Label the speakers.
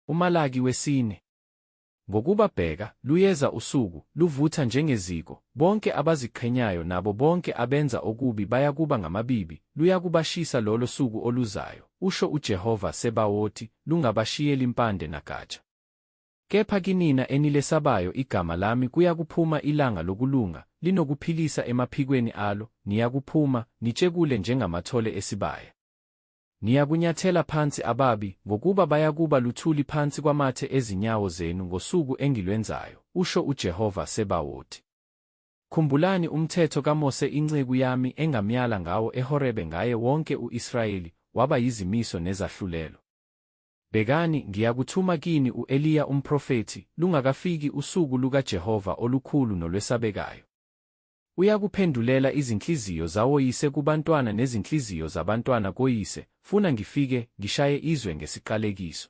Speaker 1: Umalaki wesine. Ngokuba bheka, luyeza usuku, luvutha njengeziko, bonke abaziqhenyayo nabo bonke abenza okubi bayakuba ngamabibi, luyakubashisa lolo suku oluzayo, usho uJehova Sebawothi, lungabashiyeli impande nagatsha. Kepha kinina enilesabayo igama lami kuyakuphuma ilanga lokulunga, linokuphilisa emaphikweni alo, niyakuphuma, nitshekule njengamathole esibaya. Niyakunyathela phansi ababi, ngokuba bayakuba luthuli phansi kwamathe ezinyawo zenu ngosuku engilwenzayo, usho uJehova Sebawothi. Khumbulani umthetho kaMose inceku yami engamyala ngawo eHorebe ngaye wonke u-Israyeli, waba yizimiso nezahlulelo. Bekani, ngiyakuthuma kini u-Eliya umprofethi, lungakafiki usuku lukaJehova olukhulu nolwesabekayo. Uyakuphendulela izinhliziyo zawoyise kubantwana nezinhliziyo zabantwana koyise, funa ngifike, ngishaye izwe ngesiqalekiso.